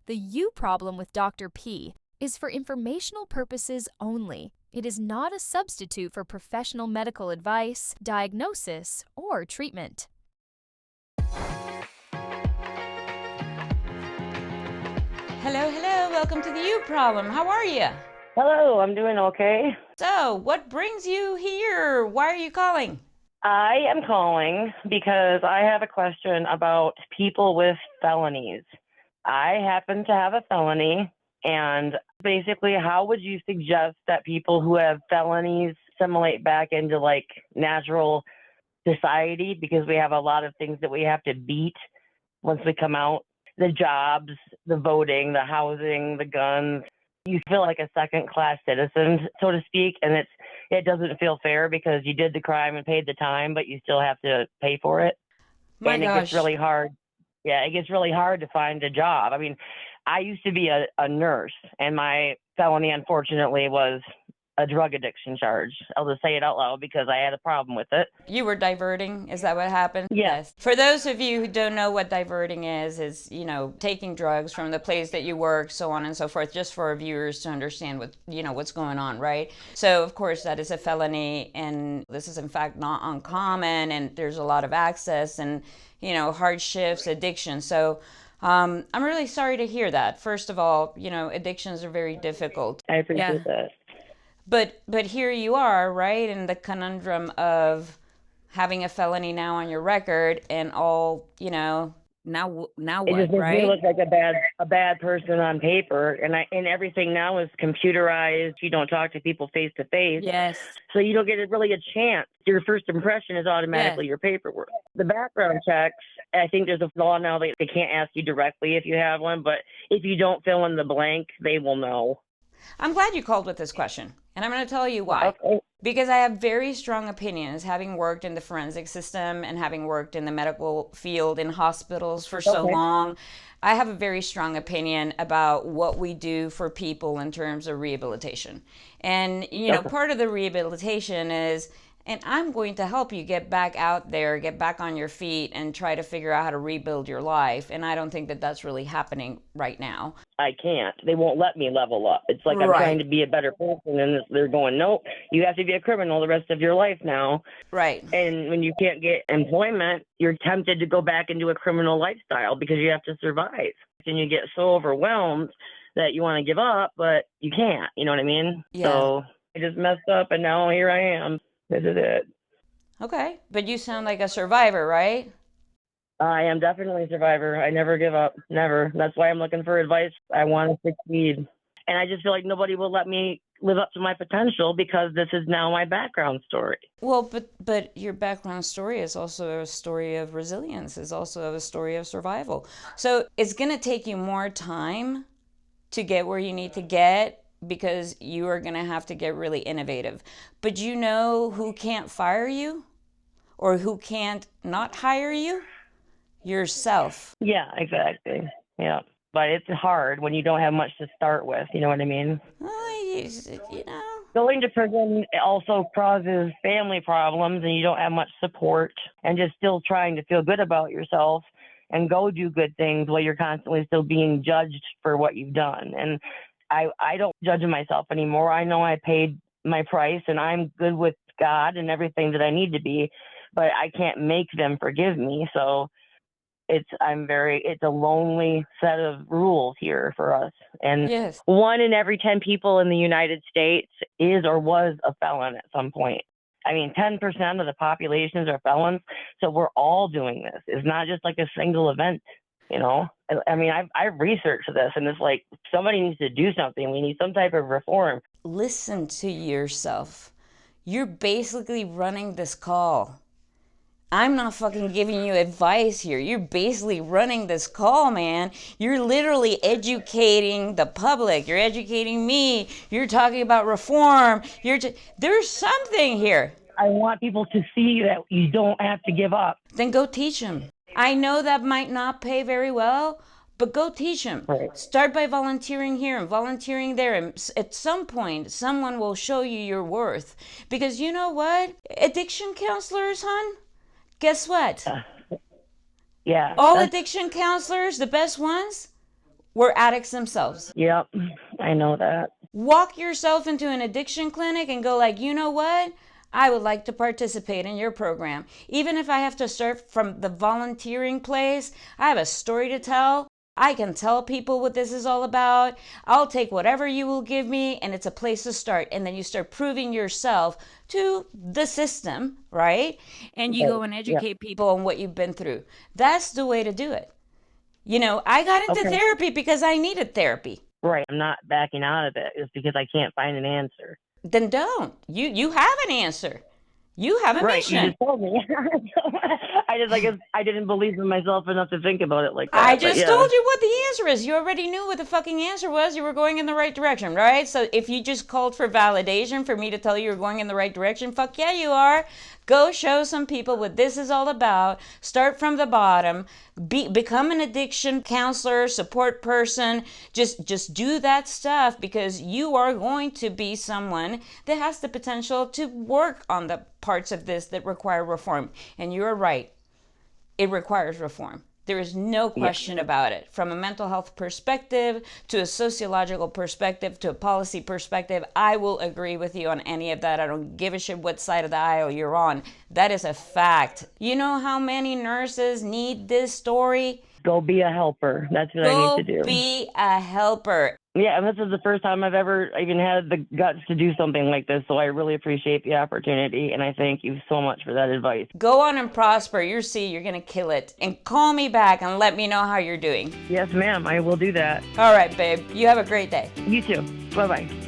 The you problem with Dr. P is for informational purposes only. It is not a substitute for professional medical advice, diagnosis, or treatment. Hello, welcome to the You Problem. How are you? Hello, I'm doing okay. So, what brings you here? Why are you calling? I am calling because I have a question about people with felonies. I happen to have a felony, and basically, how would you suggest that people who have felonies assimilate back into like natural society? Because we have a lot of things that we have to beat once we come out. The jobs, the voting, the housing, the guns. You feel like a second-class citizen, so to speak, and it doesn't feel fair because you did the crime and paid the time, but you still have to pay for it. My And it gosh. gets really hard. Yeah, it gets really hard to find a job. I mean, I used to be a nurse, and my felony, unfortunately, was a drug addiction charge. I'll just say it out loud because I had a problem with it. You were diverting, is that what happened? Yes. For those of you who don't know what diverting is, taking drugs from the place that you work, so on and so forth, just for our viewers to understand what's going on, right? So, of course, that is a felony, and this is in fact not uncommon, and there's a lot of access and, hardships, addiction. So, I'm really sorry to hear that. First of all, addictions are very difficult. I appreciate that. But here you are, right, in the conundrum of having a felony now on your record and all, now It what, just makes right? me look like a bad person on paper, and everything now is computerized. You don't talk to people face to face, Yes. so you don't get really a chance. Your first impression is automatically your paperwork. The background checks, I think there's a law now that they can't ask you directly if you have one, but if you don't fill in the blank, they will know. I'm glad you called with this question, and I'm going to tell you why. Okay. Because I have very strong opinions, having worked in the forensic system and having worked in the medical field in hospitals for so long. I have a very strong opinion about what we do for people in terms of rehabilitation. And, part of the rehabilitation is, and I'm going to help you get back out there, get back on your feet, and try to figure out how to rebuild your life. And I don't think that that's really happening right now. I can't. They won't let me level up. It's like I'm trying to be a better person, and they're going, nope, you have to be a criminal the rest of your life now. Right. And when you can't get employment, you're tempted to go back into a criminal lifestyle because you have to survive. And you get so overwhelmed that you want to give up, but you can't. You know what I mean? Yeah. So I just messed up, and now here I am. This is it. Okay. But you sound like a survivor, right? I am definitely a survivor. I never give up. Never. That's why I'm looking for advice. I want to succeed. And I just feel like nobody will let me live up to my potential because this is now my background story. Well, but your background story is also a story of resilience, is also a story of survival. So it's going to take you more time to get where you need to get because you are going to have to get really innovative. But you know who can't fire you or who can't not hire you? Yourself. Yeah, exactly. Yeah. But it's hard when you don't have much to start with. You know what I mean? Going to prison also causes family problems, and you don't have much support, and just still trying to feel good about yourself and go do good things while you're constantly still being judged for what you've done. And I don't judge myself anymore. I know I paid my price, and I'm good with God and everything that I need to be, but I can't make them forgive me. So it's a lonely set of rules here for us. And Yes. 1 in every 10 people in the United States is or was a felon at some point. I mean, 10% of the populations are felons. So we're all doing this. It's not just like a single event, I mean, I've researched this, and it's like somebody needs to do something. We need some type of reform. Listen to yourself. You're basically running this call. I'm not fucking giving you advice here. You're basically running this call, man. You're literally educating the public. You're educating me. You're talking about reform. There's something here. I want people to see that you don't have to give up. Then go teach them. I know that might not pay very well, but go teach them. Right. Start by volunteering here and volunteering there. And at some point, someone will show you your worth. Because you know what? Addiction counselors, hon, guess what? Yeah. All addiction counselors, the best ones, were addicts themselves. Yep, I know that. Walk yourself into an addiction clinic and go like, you know what? I would like to participate in your program. Even if I have to start from the volunteering place, I have a story to tell. I can tell people what this is all about. I'll take whatever you will give me, and it's a place to start. And then you start proving yourself to the system, right? And you go and educate people on what you've been through. That's the way to do it. You know, I got into therapy because I needed therapy. Right. I'm not backing out of it. It's because I can't find an answer. Then don't. You have an answer. You have a mission. You just told me. I guess I didn't believe in myself enough to think about it like that. I just told you what the answer is. You already knew what the fucking answer was. You were going in the right direction, right? So if you just called for validation for me to tell you you're going in the right direction, fuck yeah, you are. Go show some people what this is all about. Start from the bottom. Become an addiction counselor, support person. Just do that stuff, because you are going to be someone that has the potential to work on the parts of this that require reform. And you're right. It requires reform. There is no question about it. From a mental health perspective, to a sociological perspective, to a policy perspective, I will agree with you on any of that. I don't give a shit what side of the aisle you're on. That is a fact. You know how many nurses need this story? Go be a helper. That's what I need to do. Go be a helper. Yeah, and this is the first time I've ever even had the guts to do something like this, so I really appreciate the opportunity, and I thank you so much for that advice. Go on and prosper. You'll see, you're going to kill it. And call me back and let me know how you're doing. Yes, ma'am, I will do that. All right, babe. You have a great day. You too. Bye-bye.